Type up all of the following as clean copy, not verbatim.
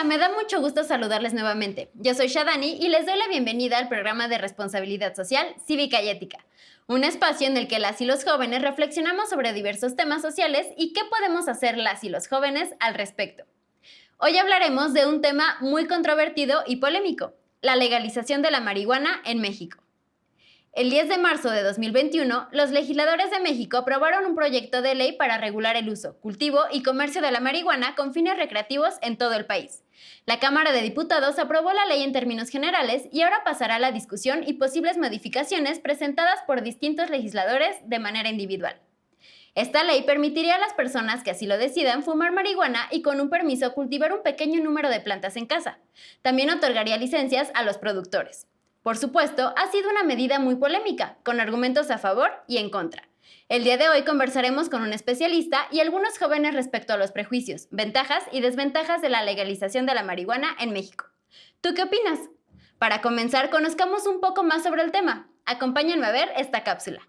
Hola, me da mucho gusto saludarles nuevamente. Yo soy Shadani y les doy la bienvenida al programa de responsabilidad social, cívica y ética, un espacio en el que las y los jóvenes reflexionamos sobre diversos temas sociales y qué podemos hacer las y los jóvenes al respecto. Hoy hablaremos de un tema muy controvertido y polémico, la legalización de la marihuana en México. El 10 de marzo de 2021, los legisladores de México aprobaron un proyecto de ley para regular el uso, cultivo y comercio de la marihuana con fines recreativos en todo el país. La Cámara de Diputados aprobó la ley en términos generales y ahora pasará a la discusión y posibles modificaciones presentadas por distintos legisladores de manera individual. Esta ley permitiría a las personas que así lo decidan fumar marihuana y con un permiso cultivar un pequeño número de plantas en casa. También otorgaría licencias a los productores. Por supuesto, ha sido una medida muy polémica, con argumentos a favor y en contra. El día de hoy conversaremos con un especialista y algunos jóvenes respecto a los prejuicios, ventajas y desventajas de la legalización de la marihuana en México. ¿Tú qué opinas? Para comenzar, conozcamos un poco más sobre el tema. Acompáñenme a ver esta cápsula.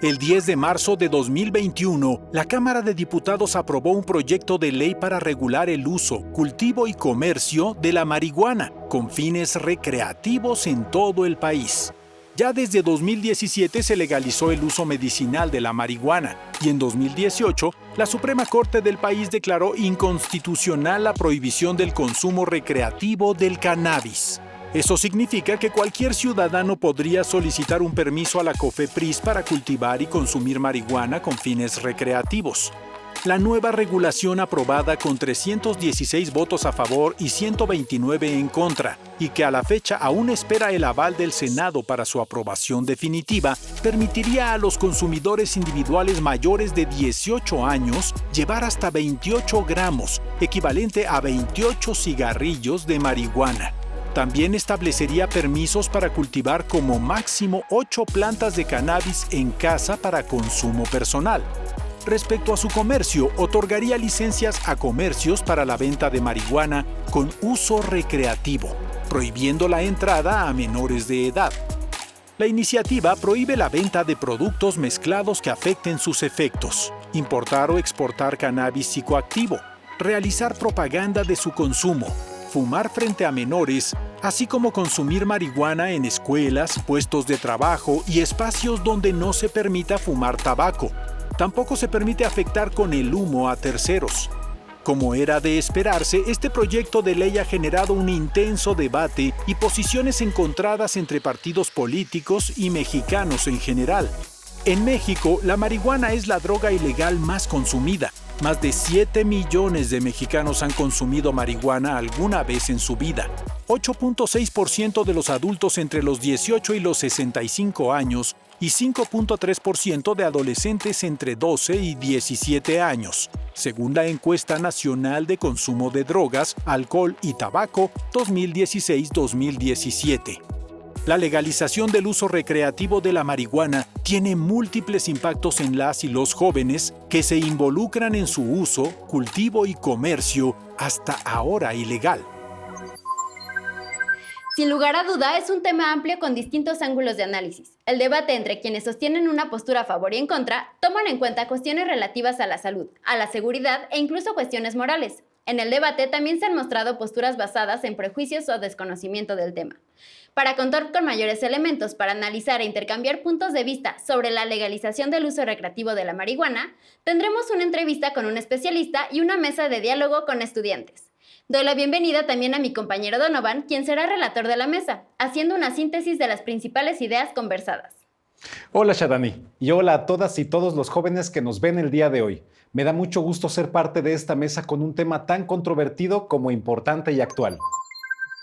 El 10 de marzo de 2021, la Cámara de Diputados aprobó un proyecto de ley para regular el uso, cultivo y comercio de la marihuana con fines recreativos en todo el país. Ya desde 2017 se legalizó el uso medicinal de la marihuana y en 2018 la Suprema Corte del país declaró inconstitucional la prohibición del consumo recreativo del cannabis. Eso significa que cualquier ciudadano podría solicitar un permiso a la COFEPRIS para cultivar y consumir marihuana con fines recreativos. La nueva regulación aprobada con 316 votos a favor y 129 en contra, y que a la fecha aún espera el aval del Senado para su aprobación definitiva, permitiría a los consumidores individuales mayores de 18 años llevar hasta 28 gramos, equivalente a 28 cigarrillos de marihuana. También establecería permisos para cultivar como máximo 8 plantas de cannabis en casa para consumo personal. Respecto a su comercio, otorgaría licencias a comercios para la venta de marihuana con uso recreativo, prohibiendo la entrada a menores de edad. La iniciativa prohíbe la venta de productos mezclados que afecten sus efectos, importar o exportar cannabis psicoactivo, realizar propaganda de su consumo, fumar frente a menores, así como consumir marihuana en escuelas, puestos de trabajo y espacios donde no se permita fumar tabaco. Tampoco se permite afectar con el humo a terceros. Como era de esperarse, este proyecto de ley ha generado un intenso debate y posiciones encontradas entre partidos políticos y mexicanos en general. En México, la marihuana es la droga ilegal más consumida. Más de 7 millones de mexicanos han consumido marihuana alguna vez en su vida. 8.6% de los adultos entre los 18 y los 65 años y 5.3% de adolescentes entre 12 y 17 años, según la Encuesta Nacional de Consumo de Drogas, Alcohol y Tabaco 2016-2017. La legalización del uso recreativo de la marihuana tiene múltiples impactos en las y los jóvenes que se involucran en su uso, cultivo y comercio, hasta ahora ilegal. Sin lugar a duda, es un tema amplio con distintos ángulos de análisis. El debate entre quienes sostienen una postura a favor y en contra toman en cuenta cuestiones relativas a la salud, a la seguridad e incluso cuestiones morales. En el debate también se han mostrado posturas basadas en prejuicios o desconocimiento del tema. Para contar con mayores elementos para analizar e intercambiar puntos de vista sobre la legalización del uso recreativo de la marihuana, tendremos una entrevista con un especialista y una mesa de diálogo con estudiantes. Doy la bienvenida también a mi compañero Donovan, quien será relator de la mesa, haciendo una síntesis de las principales ideas conversadas. Hola Shadani, y hola a todas y todos los jóvenes que nos ven el día de hoy. Me da mucho gusto ser parte de esta mesa con un tema tan controvertido como importante y actual.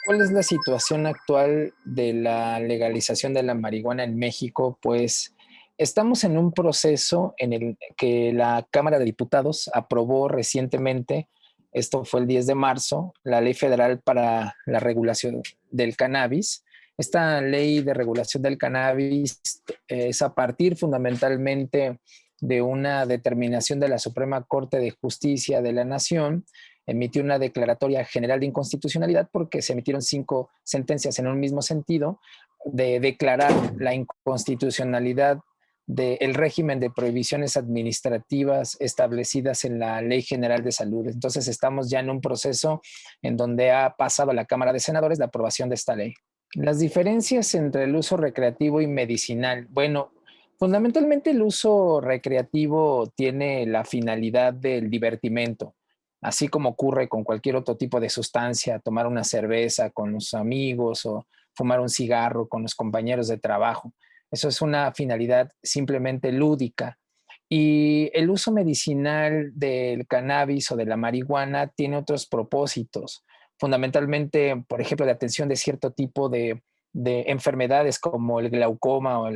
¿Cuál es la situación actual de la legalización de la marihuana en México? Pues estamos en un proceso en el que la Cámara de Diputados aprobó recientemente, esto fue el 10 de marzo, la Ley Federal para la Regulación del Cannabis. Esta ley de regulación del cannabis es a partir fundamentalmente de una determinación de la Suprema Corte de Justicia de la Nación. Emitió una declaratoria general de inconstitucionalidad porque se emitieron 5 sentencias en un mismo sentido de declarar la inconstitucionalidad del régimen de prohibiciones administrativas establecidas en la Ley General de Salud. Entonces estamos ya en un proceso en donde ha pasado a la Cámara de Senadores la aprobación de esta ley. Las diferencias entre el uso recreativo y medicinal. Bueno, fundamentalmente el uso recreativo tiene la finalidad del divertimento, así como ocurre con cualquier otro tipo de sustancia, tomar una cerveza con los amigos o fumar un cigarro con los compañeros de trabajo. Eso es una finalidad simplemente lúdica. Y el uso medicinal del cannabis o de la marihuana tiene otros propósitos, fundamentalmente, por ejemplo, de atención de cierto tipo de enfermedades como el glaucoma o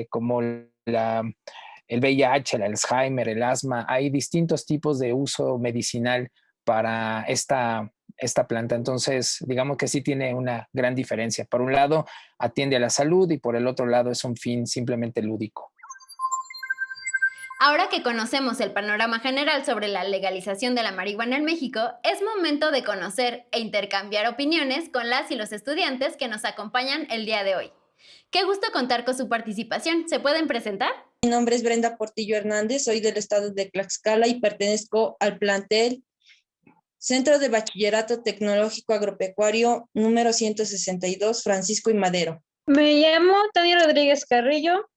como el VIH, el Alzheimer, el asma. Hay distintos tipos de uso medicinal para esta planta. Entonces, digamos que sí tiene una gran diferencia. Por un lado, atiende a la salud y por el otro lado es un fin simplemente lúdico. Ahora que conocemos el panorama general sobre la legalización de la marihuana en México, es momento de conocer e intercambiar opiniones con las y los estudiantes que nos acompañan el día de hoy. Qué gusto contar con su participación. ¿Se pueden presentar? Mi nombre es Brenda Portillo Hernández, soy del estado de Tlaxcala y pertenezco al plantel Centro de Bachillerato Tecnológico Agropecuario número 162, Francisco y Madero. Me llamo Tania Rodríguez Carrillo,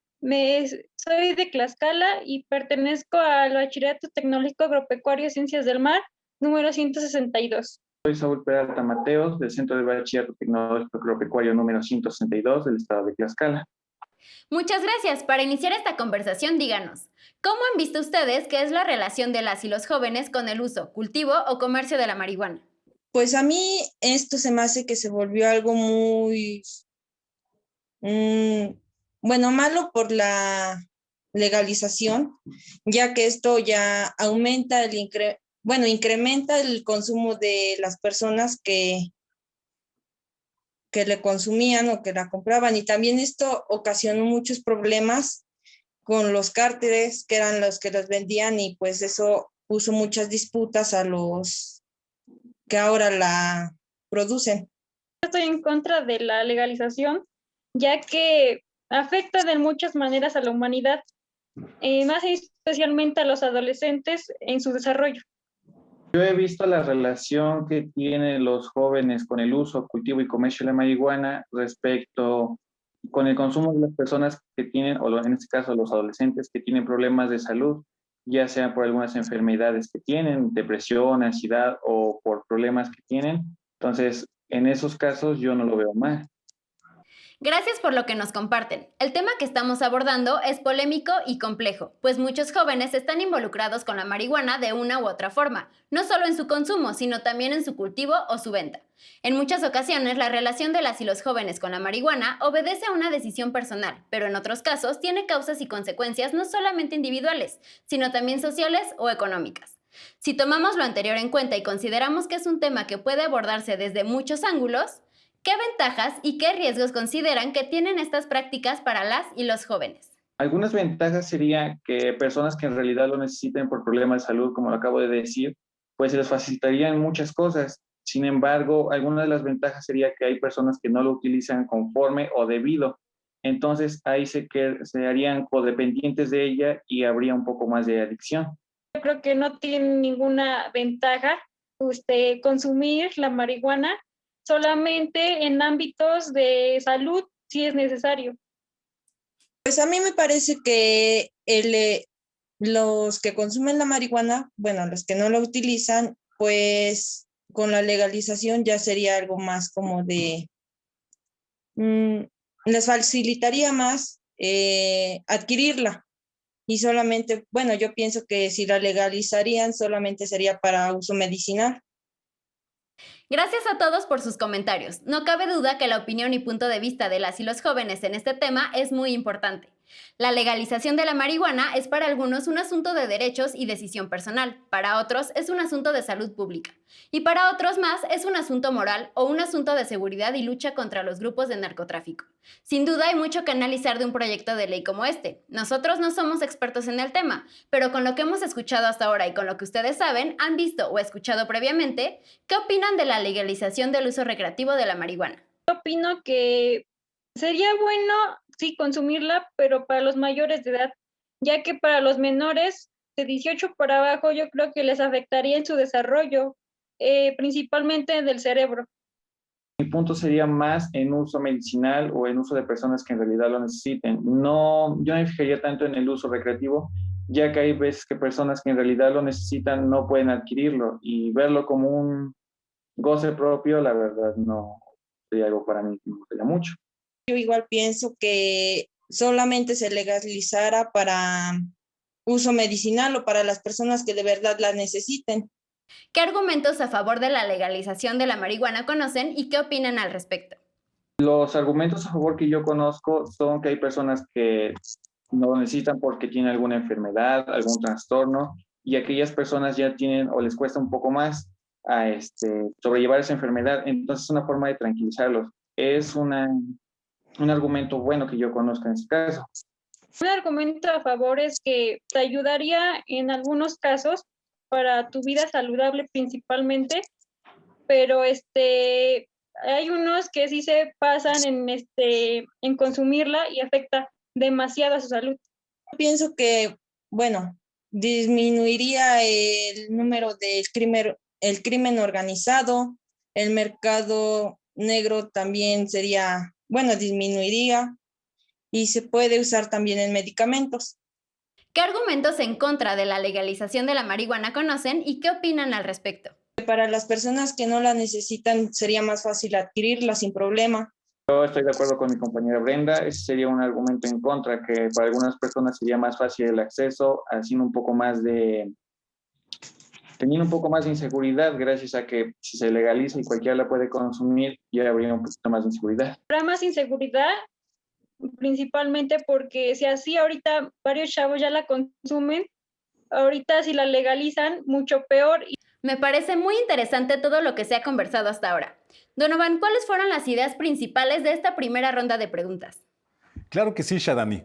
soy de Tlaxcala y pertenezco al Bachillerato Tecnológico Agropecuario Ciencias del Mar número 162. Soy Saúl Peralta Mateos, del Centro de Bachillerato Tecnológico Agropecuario número 162 del estado de Tlaxcala. Muchas gracias. Para iniciar esta conversación, díganos, ¿cómo han visto ustedes qué es la relación de las y los jóvenes con el uso, cultivo o comercio de la marihuana? Pues a mí esto se me hace que se volvió algo muy, malo por la legalización, ya que esto ya aumenta incrementa el consumo de las personas que le consumían o que la compraban, y también esto ocasionó muchos problemas con los cárteles que eran los que las vendían, y pues eso puso muchas disputas a los que ahora la producen. Estoy en contra de la legalización, ya que afecta de muchas maneras a la humanidad, más especialmente a los adolescentes en su desarrollo. Yo he visto la relación que tienen los jóvenes con el uso, cultivo y comercio de la marihuana respecto con el consumo de las personas que tienen, o en este caso los adolescentes que tienen problemas de salud, ya sea por algunas enfermedades que tienen, depresión, ansiedad o por problemas que tienen. Entonces, en esos casos yo no lo veo mal. Gracias por lo que nos comparten. El tema que estamos abordando es polémico y complejo, pues muchos jóvenes están involucrados con la marihuana de una u otra forma, no solo en su consumo, sino también en su cultivo o su venta. En muchas ocasiones, la relación de las y los jóvenes con la marihuana obedece a una decisión personal, pero en otros casos tiene causas y consecuencias no solamente individuales, sino también sociales o económicas. Si tomamos lo anterior en cuenta y consideramos que es un tema que puede abordarse desde muchos ángulos, ¿qué ventajas y qué riesgos consideran que tienen estas prácticas para las y los jóvenes? Algunas ventajas sería que personas que en realidad lo necesiten por problemas de salud, como lo acabo de decir, pues se les facilitarían muchas cosas. Sin embargo, alguna de las ventajas sería que hay personas que no lo utilizan conforme o debido. Entonces ahí se harían codependientes de ella y habría un poco más de adicción. Yo creo que no tiene ninguna ventaja consumir la marihuana, solamente en ámbitos de salud si es necesario. Pues a mí me parece que los que consumen la marihuana, los que no la utilizan, pues con la legalización ya sería algo más como de, les facilitaría más adquirirla. Y solamente, yo pienso que si la legalizarían solamente sería para uso medicinal. Gracias a todos por sus comentarios. No cabe duda que la opinión y punto de vista de las y los jóvenes en este tema es muy importante. La legalización de la marihuana es para algunos un asunto de derechos y decisión personal, para otros es un asunto de salud pública, y para otros más es un asunto moral o un asunto de seguridad y lucha contra los grupos de narcotráfico. Sin duda hay mucho que analizar de un proyecto de ley como este. Nosotros no somos expertos en el tema, pero con lo que hemos escuchado hasta ahora y con lo que ustedes saben, han visto o escuchado previamente, ¿qué opinan de la legalización del uso recreativo de la marihuana? Yo opino que sería bueno sí consumirla, pero para los mayores de edad, ya que para los menores de 18 para abajo yo creo que les afectaría en su desarrollo, principalmente del cerebro. Mi punto sería más en uso medicinal o en uso de personas que en realidad lo necesiten. No, yo no me fijaría tanto en el uso recreativo, ya que hay veces que personas que en realidad lo necesitan no pueden adquirirlo y verlo como un goce propio, la verdad no sería algo para mí que me gustaría mucho. Yo igual pienso que solamente se legalizara para uso medicinal o para las personas que de verdad la necesiten. ¿Qué argumentos a favor de la legalización de la marihuana conocen y qué opinan al respecto? Los argumentos a favor que yo conozco son que hay personas que no lo necesitan porque tienen alguna enfermedad, algún trastorno, y aquellas personas ya tienen o les cuesta un poco más sobrellevar esa enfermedad. Entonces es una forma de tranquilizarlos. Es un argumento bueno que yo conozco en este caso. Un argumento a favor es que te ayudaría en algunos casos para tu vida saludable principalmente, pero hay unos que sí se pasan en consumirla y afecta demasiado a su salud. Pienso que, bueno, disminuiría el número del crimen organizado, el mercado negro también sería, bueno, disminuiría y se puede usar también en medicamentos. ¿Qué argumentos en contra de la legalización de la marihuana conocen y qué opinan al respecto? Para las personas que no la necesitan sería más fácil adquirirla sin problema. Yo estoy de acuerdo con mi compañera Brenda, ese sería un argumento en contra, que para algunas personas sería más fácil el acceso, teniendo un poco más de inseguridad, gracias a que si se legaliza y cualquiera la puede consumir, ya habría un poquito más de inseguridad. Habrá más inseguridad, principalmente porque si así ahorita varios chavos ya la consumen, ahorita si la legalizan, mucho peor. Me parece muy interesante todo lo que se ha conversado hasta ahora. Donovan, ¿cuáles fueron las ideas principales de esta primera ronda de preguntas? Claro que sí, Shadani.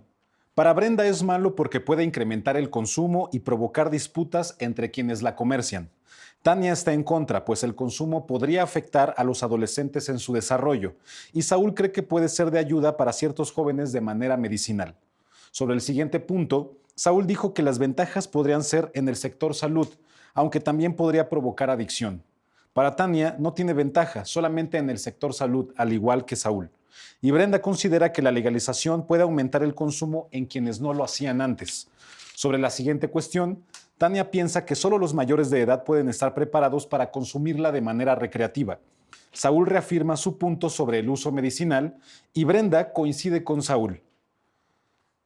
Para Brenda es malo porque puede incrementar el consumo y provocar disputas entre quienes la comercian. Tania está en contra, pues el consumo podría afectar a los adolescentes en su desarrollo, y Saúl cree que puede ser de ayuda para ciertos jóvenes de manera medicinal. Sobre el siguiente punto, Saúl dijo que las ventajas podrían ser en el sector salud, aunque también podría provocar adicción. Para Tania no tiene ventaja, solamente en el sector salud, al igual que Saúl. Y Brenda considera que la legalización puede aumentar el consumo en quienes no lo hacían antes. Sobre la siguiente cuestión, Tania piensa que solo los mayores de edad pueden estar preparados para consumirla de manera recreativa. Saúl reafirma su punto sobre el uso medicinal y Brenda coincide con Saúl.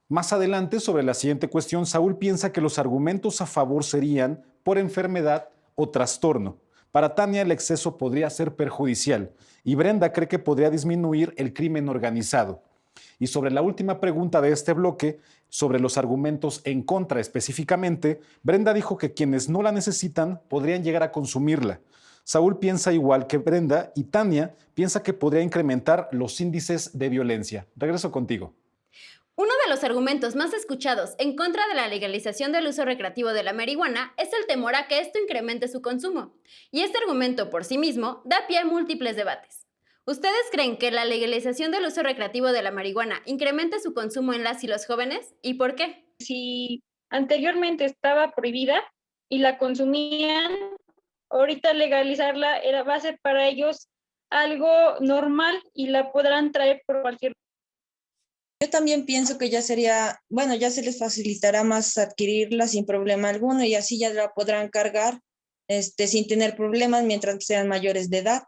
Más adelante, sobre la siguiente cuestión, Saúl piensa que los argumentos a favor serían por enfermedad o trastorno. Para Tania el exceso podría ser perjudicial y Brenda cree que podría disminuir el crimen organizado. Y sobre la última pregunta de este bloque, sobre los argumentos en contra específicamente, Brenda dijo que quienes no la necesitan podrían llegar a consumirla. Saúl piensa igual que Brenda y Tania piensa que podría incrementar los índices de violencia. Regreso contigo. Uno de los argumentos más escuchados en contra de la legalización del uso recreativo de la marihuana es el temor a que esto incremente su consumo. Y este argumento por sí mismo da pie a múltiples debates. ¿Ustedes creen que la legalización del uso recreativo de la marihuana incremente su consumo en las y los jóvenes? ¿Y por qué? Si anteriormente estaba prohibida y la consumían, ahorita legalizarla va a ser para ellos algo normal y la podrán traer por cualquier. Yo también pienso que ya sería, bueno, ya se les facilitará más adquirirla sin problema alguno y así ya la podrán cargar sin tener problemas mientras sean mayores de edad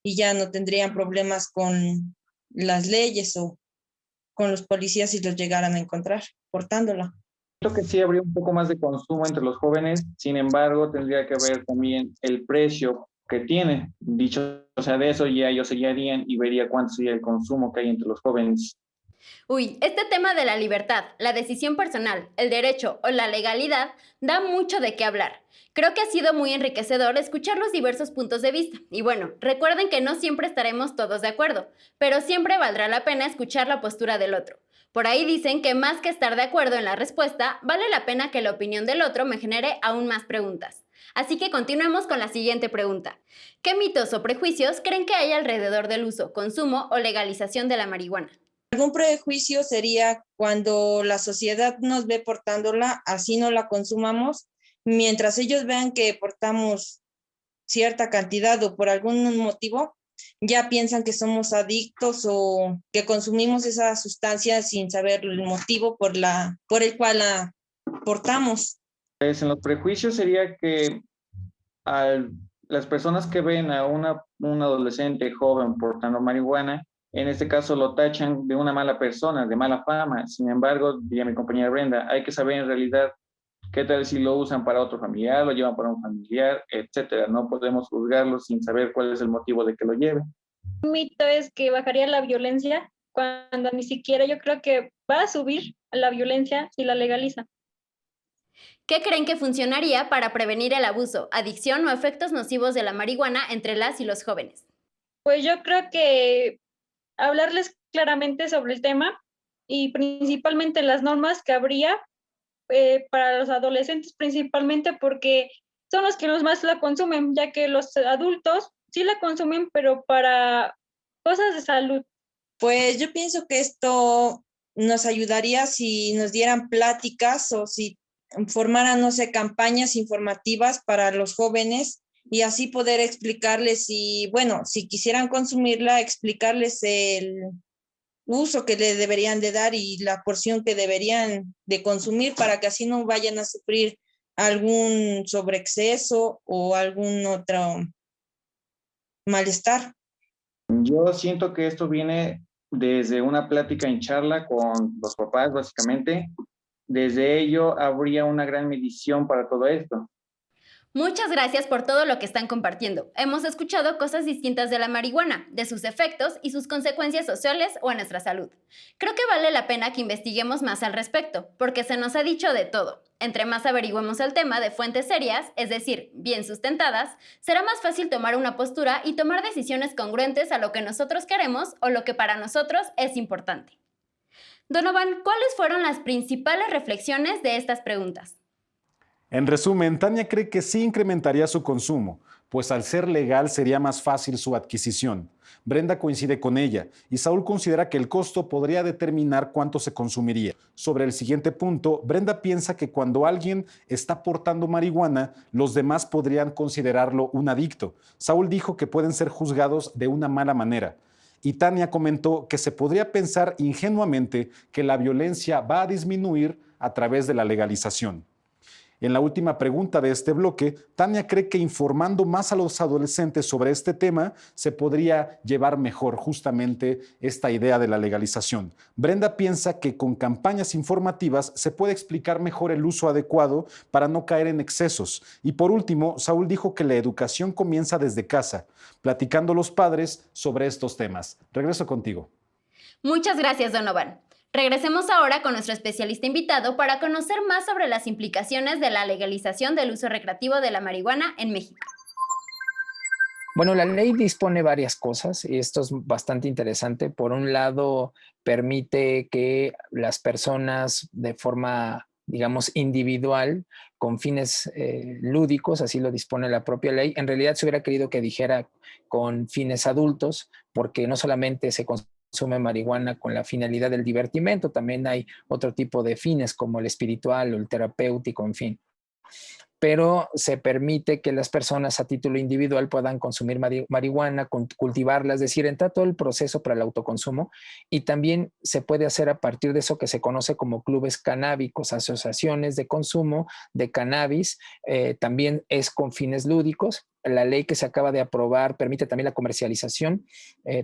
y ya no tendrían problemas con las leyes o con los policías si los llegaran a encontrar portándola. Creo que sí habría un poco más de consumo entre los jóvenes, sin embargo, tendría que ver también el precio que tiene. Dicho, o sea, de eso ya ellos se guiarían y vería cuánto sería el consumo que hay entre los jóvenes. Uy, este tema de la libertad, la decisión personal, el derecho o la legalidad da mucho de qué hablar. Creo que ha sido muy enriquecedor escuchar los diversos puntos de vista. Y bueno, recuerden que no siempre estaremos todos de acuerdo, pero siempre valdrá la pena escuchar la postura del otro. Por ahí dicen que más que estar de acuerdo en la respuesta, vale la pena que la opinión del otro me genere aún más preguntas. Así que continuemos con la siguiente pregunta. ¿Qué mitos o prejuicios creen que hay alrededor del uso, consumo o legalización de la marihuana? Algún prejuicio sería cuando la sociedad nos ve portándola, así no la consumamos, mientras ellos vean que portamos cierta cantidad o por algún motivo, ya piensan que somos adictos o que consumimos esa sustancia sin saber el motivo por el cual la portamos. Pues en los prejuicios sería que las personas que ven a un adolescente joven portando marihuana, en este caso lo tachan de una mala persona, de mala fama. Sin embargo, diría mi compañera Brenda, hay que saber en realidad qué tal si lo usan para otro familiar, lo llevan para un familiar, etcétera. No podemos juzgarlo sin saber cuál es el motivo de que lo lleve. Un mito es que bajaría la violencia cuando ni siquiera yo creo que va a subir la violencia si la legaliza. ¿Qué creen que funcionaría para prevenir el abuso, adicción o efectos nocivos de la marihuana entre las y los jóvenes? Pues yo creo que hablarles claramente sobre el tema y principalmente las normas que habría para los adolescentes principalmente porque son los que más la consumen, ya que los adultos sí la consumen, pero para cosas de salud. Pues yo pienso que esto nos ayudaría si nos dieran pláticas o si formaran, no sé, campañas informativas para los jóvenes y así poder explicarles y, bueno, si quisieran consumirla, explicarles el uso que le deberían de dar y la porción que deberían de consumir para que así no vayan a sufrir algún sobreexceso o algún otro malestar. Yo siento que esto viene desde una plática en charla con los papás, básicamente. Desde ello habría una gran medición para todo esto. Muchas gracias por todo lo que están compartiendo. Hemos escuchado cosas distintas de la marihuana, de sus efectos y sus consecuencias sociales o a nuestra salud. Creo que vale la pena que investiguemos más al respecto, porque se nos ha dicho de todo. Entre más averigüemos el tema de fuentes serias, es decir, bien sustentadas, será más fácil tomar una postura y tomar decisiones congruentes a lo que nosotros queremos o lo que para nosotros es importante. Donovan, ¿cuáles fueron las principales reflexiones de estas preguntas? En resumen, Tania cree que sí incrementaría su consumo, pues al ser legal sería más fácil su adquisición. Brenda coincide con ella y Saúl considera que el costo podría determinar cuánto se consumiría. Sobre el siguiente punto, Brenda piensa que cuando alguien está portando marihuana, los demás podrían considerarlo un adicto. Saúl dijo que pueden ser juzgados de una mala manera. Y Tania comentó que se podría pensar ingenuamente que la violencia va a disminuir a través de la legalización. En la última pregunta de este bloque, Tania cree que informando más a los adolescentes sobre este tema se podría llevar mejor justamente esta idea de la legalización. Brenda piensa que con campañas informativas se puede explicar mejor el uso adecuado para no caer en excesos. Y por último, Saúl dijo que la educación comienza desde casa, platicando los padres sobre estos temas. Regreso contigo. Muchas gracias, Donovan. Regresemos ahora con nuestro especialista invitado para conocer más sobre las implicaciones de la legalización del uso recreativo de la marihuana en México. Bueno, la ley dispone varias cosas y esto es bastante interesante. Por un lado, permite que las personas de forma, digamos, individual, con fines lúdicos, así lo dispone la propia ley. En realidad se hubiera querido que dijera con fines adultos, porque no solamente se consume marihuana con la finalidad del divertimento, también hay otro tipo de fines como el espiritual o el terapéutico, en fin. Pero se permite que las personas a título individual puedan consumir marihuana, cultivarla, es decir, entra todo el proceso para el autoconsumo y también se puede hacer a partir de eso que se conoce como clubes canábicos, asociaciones de consumo de cannabis, también es con fines lúdicos. La ley que se acaba de aprobar permite también la comercialización,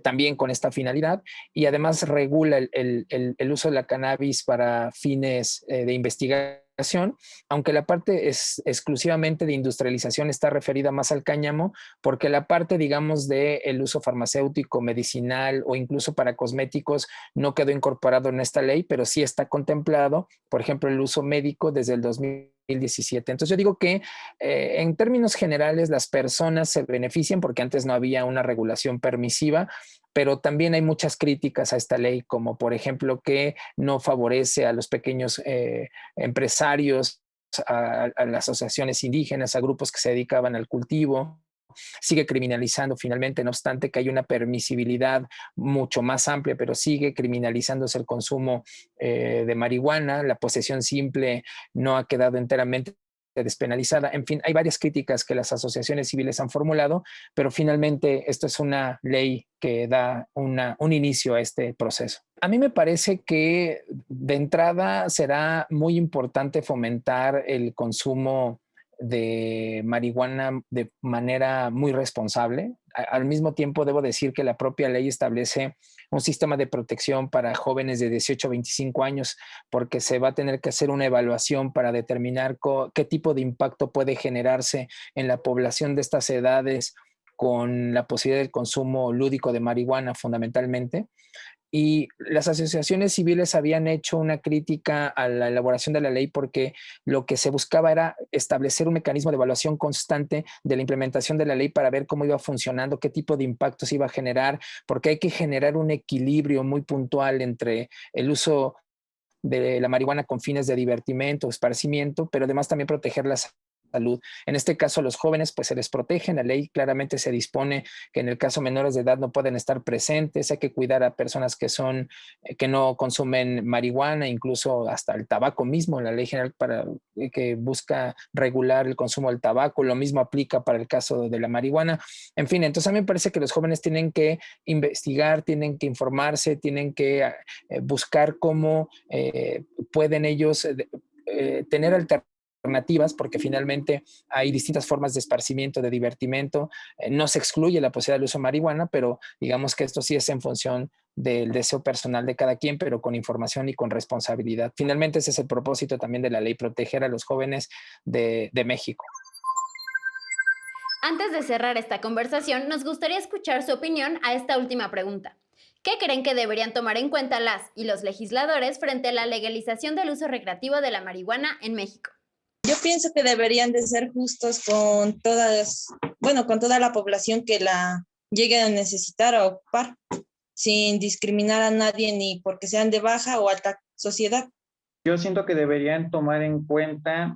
también con esta finalidad, y además regula el uso de la cannabis para fines de investigación, aunque la parte es exclusivamente de industrialización está referida más al cáñamo, porque la parte, digamos, del uso farmacéutico, medicinal o incluso para cosméticos no quedó incorporado en esta ley, pero sí está contemplado, por ejemplo, el uso médico desde el 2017. Entonces yo digo que en términos generales las personas se benefician porque antes no había una regulación permisiva, pero también hay muchas críticas a esta ley, como por ejemplo que no favorece a los pequeños empresarios, a las asociaciones indígenas, a grupos que se dedicaban al cultivo. sigue criminalizando finalmente, no obstante que hay una permisibilidad mucho más amplia, pero sigue criminalizándose el consumo de marihuana. La posesión simple no ha quedado enteramente despenalizada. En fin, hay varias críticas que las asociaciones civiles han formulado, pero finalmente esto es una ley que da un inicio a este proceso. A mí me parece que de entrada será muy importante fomentar el consumo de marihuana de manera muy responsable. Al mismo tiempo, debo decir que la propia ley establece un sistema de protección para jóvenes de 18 a 25 años, porque se va a tener que hacer una evaluación para determinar qué tipo de impacto puede generarse en la población de estas edades con la posibilidad del consumo lúdico de marihuana fundamentalmente. Y las asociaciones civiles habían hecho una crítica a la elaboración de la ley porque lo que se buscaba era establecer un mecanismo de evaluación constante de la implementación de la ley para ver cómo iba funcionando, qué tipo de impactos iba a generar, porque hay que generar un equilibrio muy puntual entre el uso de la marihuana con fines de divertimento, esparcimiento, pero además también proteger la salud. En este caso, los jóvenes pues se les protege. En la ley claramente se dispone que en el caso menores de edad no pueden estar presentes, hay que cuidar a personas que no consumen marihuana, incluso hasta el tabaco mismo, la ley general que busca regular el consumo del tabaco, lo mismo aplica para el caso de la marihuana. En fin, entonces a mí me parece que los jóvenes tienen que investigar, tienen que informarse, tienen que buscar cómo pueden ellos tener alternativas, porque finalmente hay distintas formas de esparcimiento, de divertimento. No se excluye la posibilidad del uso de marihuana, pero digamos que esto sí es en función del deseo personal de cada quien, pero con información y con responsabilidad. Finalmente ese es el propósito también de la ley, proteger a los jóvenes de México. Antes de cerrar esta conversación, nos gustaría escuchar su opinión a esta última pregunta. ¿Qué creen que deberían tomar en cuenta las y los legisladores frente a la legalización del uso recreativo de la marihuana en México? Yo pienso que deberían de ser justos con con toda la población que la llegue a necesitar o ocupar, sin discriminar a nadie ni porque sean de baja o alta sociedad. Yo siento que deberían tomar en cuenta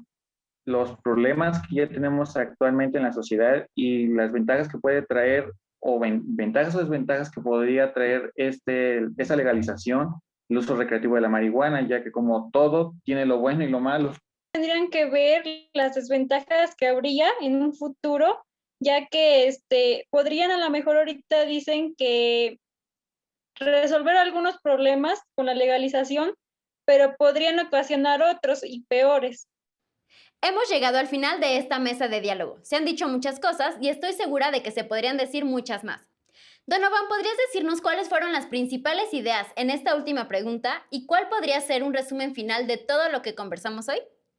los problemas que ya tenemos actualmente en la sociedad y las ventajas que puede traer o ventajas o desventajas que podría traer esa legalización, el uso recreativo de la marihuana, ya que como todo tiene lo bueno y lo malo. Tendrían que ver las desventajas que habría en un futuro, ya que podrían a lo mejor ahorita dicen que resolver algunos problemas con la legalización, pero podrían ocasionar otros y peores. Hemos llegado al final de esta mesa de diálogo. Se han dicho muchas cosas y estoy segura de que se podrían decir muchas más. Donovan, ¿podrías decirnos cuáles fueron las principales ideas en esta última pregunta y cuál podría ser un resumen final de todo lo que conversamos hoy?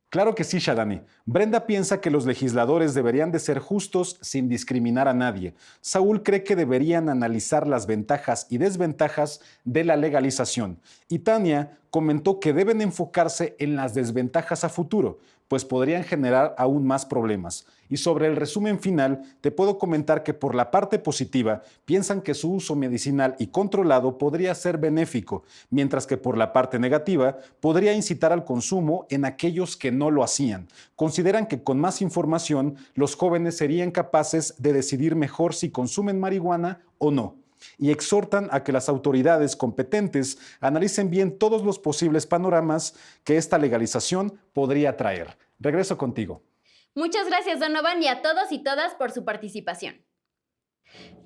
Claro que sí, Shadani. Brenda piensa que los legisladores deberían de ser justos sin discriminar a nadie. Saúl cree que deberían analizar las ventajas y desventajas de la legalización. Y Tania comentó que deben enfocarse en las desventajas a futuro, pues podrían generar aún más problemas. Y sobre el resumen final, te puedo comentar que por la parte positiva, piensan que su uso medicinal y controlado podría ser benéfico, mientras que por la parte negativa, podría incitar al consumo en aquellos que no lo hacían. Consideran que con más información, los jóvenes serían capaces de decidir mejor si consumen marihuana o no. Y exhortan a que las autoridades competentes analicen bien todos los posibles panoramas que esta legalización podría traer. Regreso contigo. Muchas gracias, Donovan, y a todos y todas por su participación.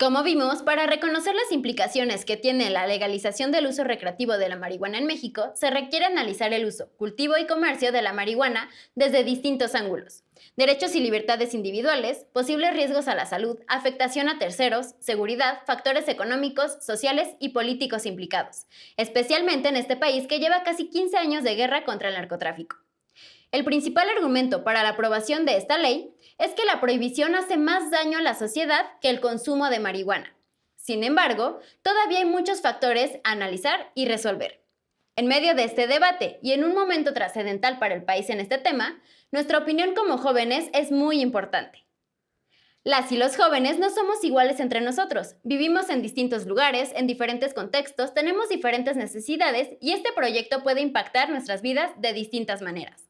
Como vimos, para reconocer las implicaciones que tiene la legalización del uso recreativo de la marihuana en México, se requiere analizar el uso, cultivo y comercio de la marihuana desde distintos ángulos: derechos y libertades individuales, posibles riesgos a la salud, afectación a terceros, seguridad, factores económicos, sociales y políticos implicados, especialmente en este país que lleva casi 15 años de guerra contra el narcotráfico. El principal argumento para la aprobación de esta ley es que la prohibición hace más daño a la sociedad que el consumo de marihuana. Sin embargo, todavía hay muchos factores a analizar y resolver. En medio de este debate y en un momento trascendental para el país en este tema, nuestra opinión como jóvenes es muy importante. Las y los jóvenes no somos iguales entre nosotros. Vivimos en distintos lugares, en diferentes contextos, tenemos diferentes necesidades y este proyecto puede impactar nuestras vidas de distintas maneras.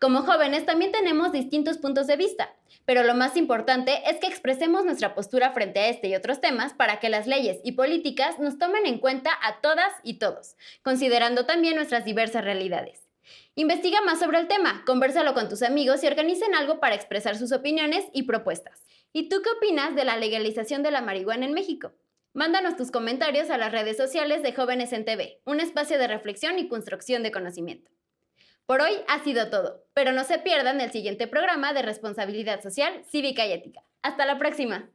Como jóvenes también tenemos distintos puntos de vista, Pero lo más importante es que expresemos nuestra postura frente a este y otros temas para que las leyes y políticas nos tomen en cuenta a todas y todos, considerando también nuestras diversas realidades. Investiga más sobre el tema, convérsalo con tus amigos y organicen algo para expresar sus opiniones y propuestas. ¿Y tú qué opinas de la legalización de la marihuana en México? Mándanos tus comentarios a las redes sociales de Jóvenes en TV, un espacio de reflexión y construcción de conocimiento. Por hoy ha sido todo, pero no se pierdan el siguiente programa de responsabilidad social, cívica y ética. ¡Hasta la próxima!